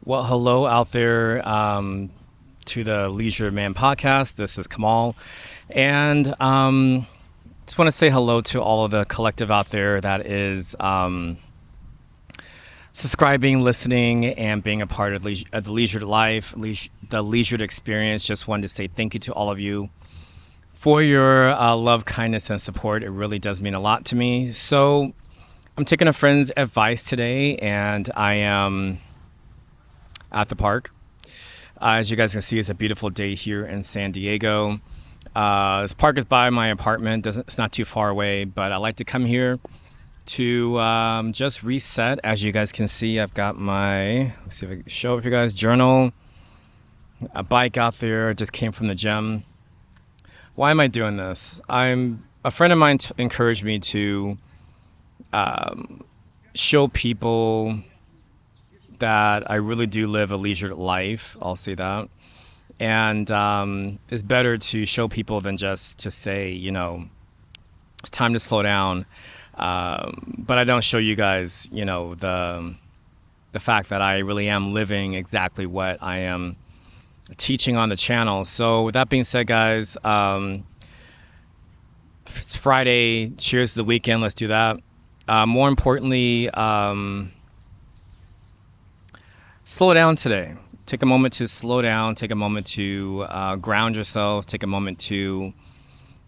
Well, hello out there to the Leisure Man podcast. This is Kamal. And just want to say hello to all of the collective out there that is subscribing, listening, and being a part of, of the Leisured Life, the Leisured Experience. Just wanted to say thank you to all of you for your love, kindness, and support. It really does mean a lot to me. So I'm taking a friend's advice today, and I am at the park. As you guys can see, it's a beautiful day here in San Diego. This park is by my apartment. It's not too far away, but I like to come here to just reset. As you guys can see, I've got my, let's see if I can show it for you guys, journal, a bike out there. Just came from the gym. Why am I doing this? A friend of mine encouraged me to show people that I really do live a leisure life. I'll say that. And it's better to show people than just to say, it's time to slow down. But I don't show you guys, the fact that I really am living exactly what I am teaching on the channel. So with that being said, guys, it's Friday. Cheers to the weekend. Let's do that. More importantly, slow down today. Take a moment to slow down. Take a moment to ground yourself. Take a moment to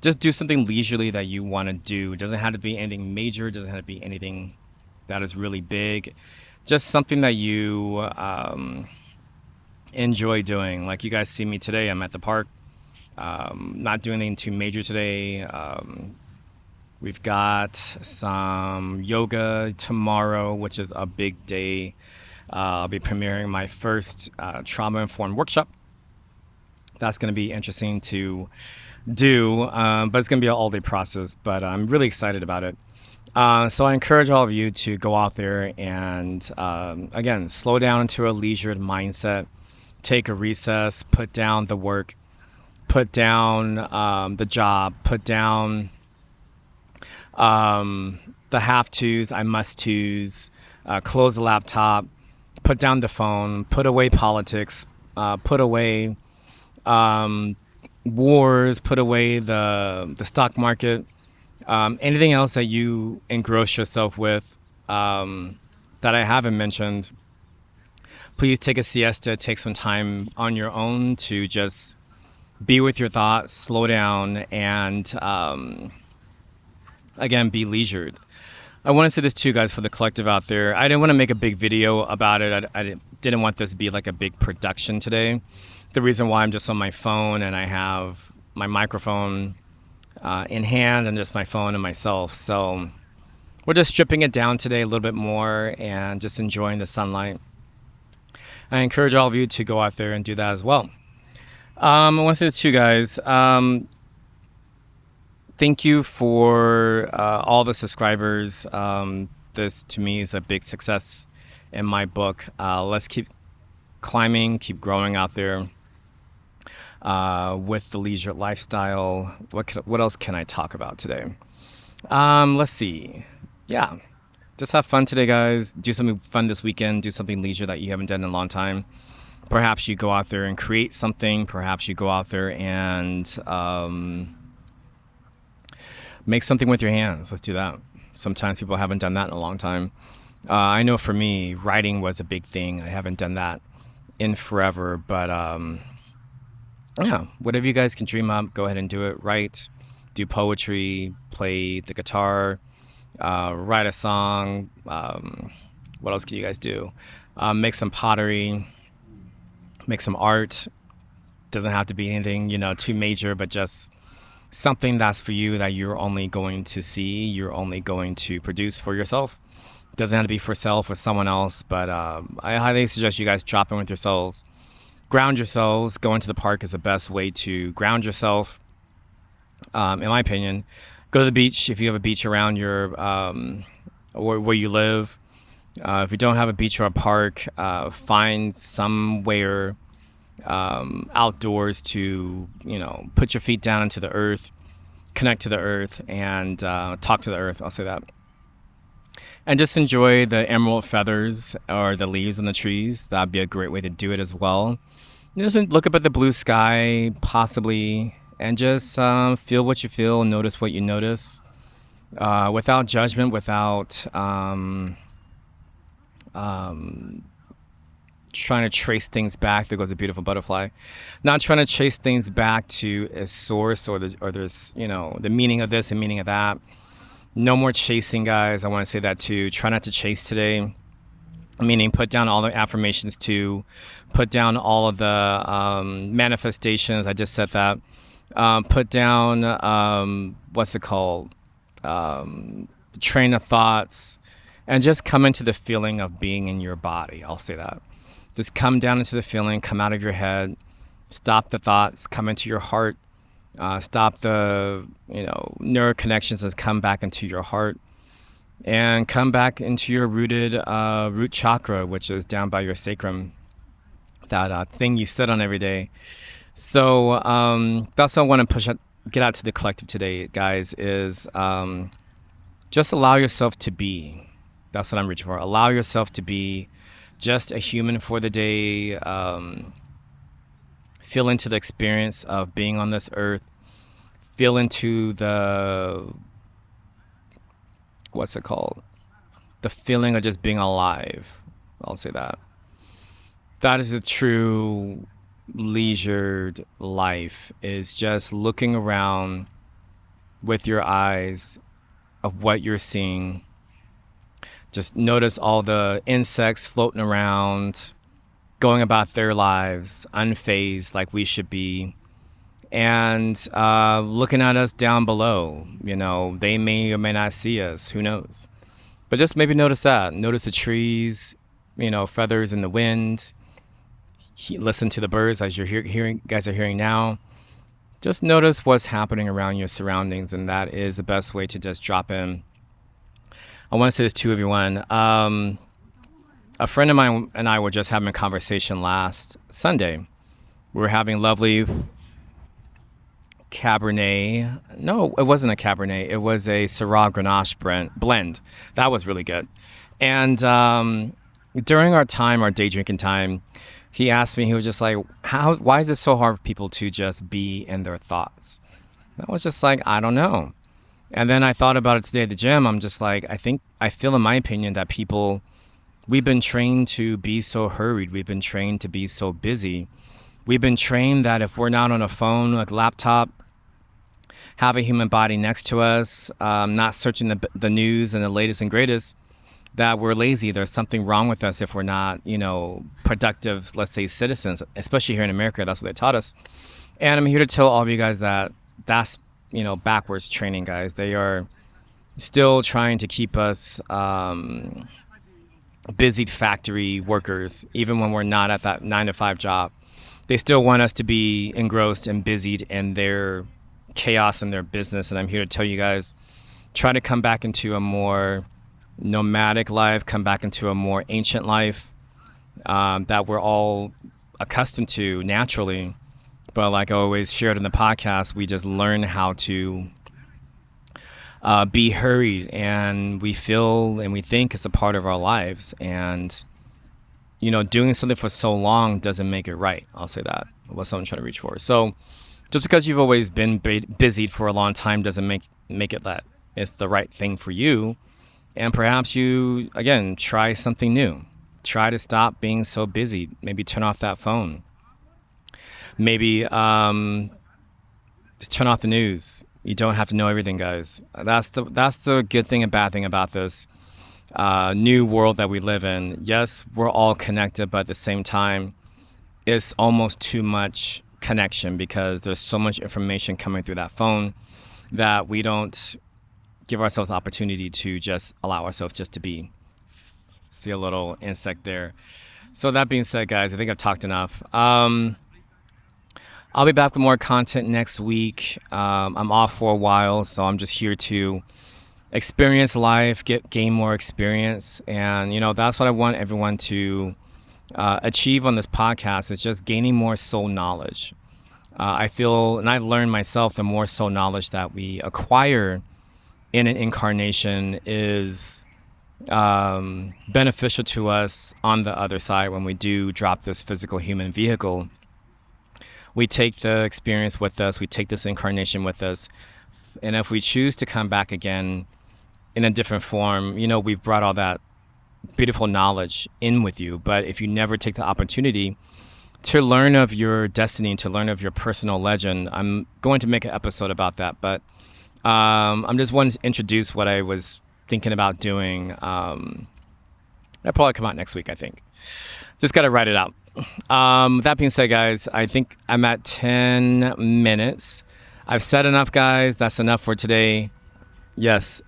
just do something leisurely that you want to do. It doesn't have to be anything major. It doesn't have to be anything that is really big. Just something that you enjoy doing. Like you guys see me today. I'm at the park. Not doing anything too major today. We've got some yoga tomorrow, which is a big day. I'll be premiering my first trauma-informed workshop. That's going to be interesting to do, but it's going to be an all-day process, but I'm really excited about it. So I encourage all of you to go out there and, again, slow down into a leisured mindset. Take a recess, put down the work, put down the job, put down the have-tos, I must-tos, close the laptop, put down the phone, put away politics, put away wars, put away the stock market, anything else that you engross yourself with that I haven't mentioned. Please take a siesta, take some time on your own to just be with your thoughts, slow down, and again, be leisured. I want to say this too, guys, for the collective out there. I didn't want to make a big video about it. I didn't want this to be like a big production today. The reason why I'm just on my phone and I have my microphone in hand and just my phone and myself. So we're just stripping it down today a little bit more and just enjoying the sunlight. I encourage all of you to go out there and do that as well. I want to say this too, guys. Thank you for all the subscribers. This to me is a big success in my book. Let's keep climbing, keep growing out there with the leisure lifestyle. What else can I talk about today? Let's see. Yeah, just have fun today, guys. Do something fun this weekend. Do something leisure that you haven't done in a long time. Perhaps you go out there and create something. Perhaps you go out there and make something with your hands. Let's do that. Sometimes people haven't done that in a long time. I know for me, writing was a big thing. I haven't done that in forever, but yeah, whatever you guys can dream up, go ahead and do it. Write, do poetry, play the guitar, write a song. What else can you guys do? Make some pottery, make some art. Doesn't have to be anything, too major, but just something that's for you that you're only going to see, you're only going to produce for yourself. Doesn't have to be for self or someone else, but I highly suggest you guys drop in with yourselves. Ground yourselves. Going to the park is the best way to ground yourself, in my opinion. Go to the beach if you have a beach around your where you live. If you don't have a beach or a park, find somewhere outdoors to put your feet down into the earth, connect to the earth, and talk to the earth. I'll say that. And just enjoy the emerald feathers or the leaves on the trees. That'd be a great way to do it as well. Just look up at the blue sky, possibly, and just feel what you feel, notice what you notice, without judgment, without trying to trace things back. There goes a beautiful butterfly. Not trying to chase things back to a source or this, the meaning of this and meaning of that. No more chasing, guys. I want to say that too. Try not to chase today. Meaning, put down all the affirmations too. Put down all of the manifestations. I just said that. Put down what's it called? Train of thoughts, and just come into the feeling of being in your body. I'll say that. Just come down into the feeling. Come out of your head. Stop the thoughts. Come into your heart. Stop the neural connections and come back into your heart, and come back into your root chakra, which is down by your sacrum, that thing you sit on every day. So that's what I want to get out to the collective today, guys, is just allow yourself to be. That's what I'm reaching for. Allow yourself to be just a human for the day. Feel into the experience of being on this earth. Feel into the, what's it called? The feeling of just being alive. I'll say that. That is a true leisured life, is just looking around with your eyes of what you're seeing. Just notice all the insects floating around, going about their lives, unfazed like we should be. And looking at us down below, they may or may not see us, who knows? But just maybe notice that. Notice the trees, feathers in the wind. Listen to the birds as guys are hearing now. Just notice what's happening around your surroundings, and that is the best way to just drop in. I want to say this to everyone. A friend of mine and I were just having a conversation last Sunday. We were having lovely Cabernet. No, it wasn't a Cabernet. It was a Syrah Grenache blend. That was really good. And during our day drinking time, he asked me, he was just like, why is it so hard for people to just be in their thoughts? And I was just like, I don't know. And then I thought about it today at the gym. I'm just like, I feel in my opinion that we've been trained to be so hurried. We've been trained to be so busy. We've been trained that if we're not on a phone, like laptop, have a human body next to us, not searching the news and the latest and greatest, that we're lazy. There's something wrong with us if we're not, productive, let's say, citizens, especially here in America. That's what they taught us. And I'm here to tell all of you guys that that's, backwards training, guys. They are still trying to keep us busied factory workers, even when we're not at that 9-to-5 job. They still want us to be engrossed and busied in their chaos and their business. And I'm here to tell you guys, try to come back into a more nomadic life, come back into a more ancient life that we're all accustomed to naturally. But like I always shared in the podcast, we just learn how to be hurried, and we feel and we think it's a part of our lives. And, doing something for so long doesn't make it right. I'll say that. What's someone trying to reach for? So just because you've always been busied for a long time doesn't make it that it's the right thing for you. And perhaps you, again, try something new. Try to stop being so busy. Maybe turn off that phone. Maybe just turn off the news. You don't have to know everything, guys. That's the good thing and bad thing about this new world that we live in. Yes, we're all connected, but at the same time, it's almost too much connection because there's so much information coming through that phone that we don't give ourselves the opportunity to just allow ourselves just to be. See a little insect there. So that being said, guys, I think I've talked enough. I'll be back with more content next week. I'm off for a while, so I'm just here to experience life, gain more experience. And, that's what I want everyone to achieve on this podcast, is just gaining more soul knowledge. I feel, and I've learned myself, the more soul knowledge that we acquire in an incarnation is beneficial to us on the other side when we do drop this physical human vehicle. We take the experience with us, we take this incarnation with us, and if we choose to come back again in a different form, we've brought all that beautiful knowledge in with you. But if you never take the opportunity to learn of your destiny, to learn of your personal legend, I'm going to make an episode about that. But I'm just wanting to introduce what I was thinking about doing. That'll probably come out next week, I think. Just got to write it out. That being said, guys, I think I'm at 10 minutes. I've said enough, guys. That's enough for today. Yes,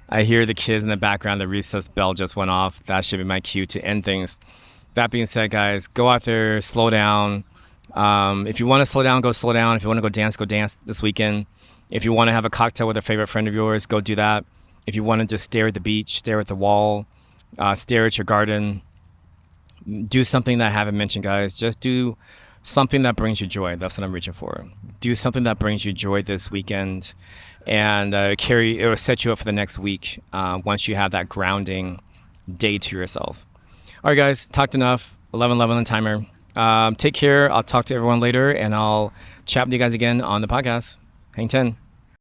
I hear the kids in the background. The recess bell just went off. That should be my cue to end things. That being said, guys, go out there, slow down. If you want to slow down, go slow down. If you want to go dance this weekend. If you want to have a cocktail with a favorite friend of yours, go do that. If you want to just stare at the beach, stare at the wall, stare at your garden, do something that I haven't mentioned, guys. Just do something that brings you joy. That's what I'm reaching for. Do something that brings you joy this weekend, and it will set you up for the next week once you have that grounding day to yourself. All right, guys, talked enough. 11:11 on the timer. Take care. I'll talk to everyone later, and I'll chat with you guys again on the podcast. Hang 10.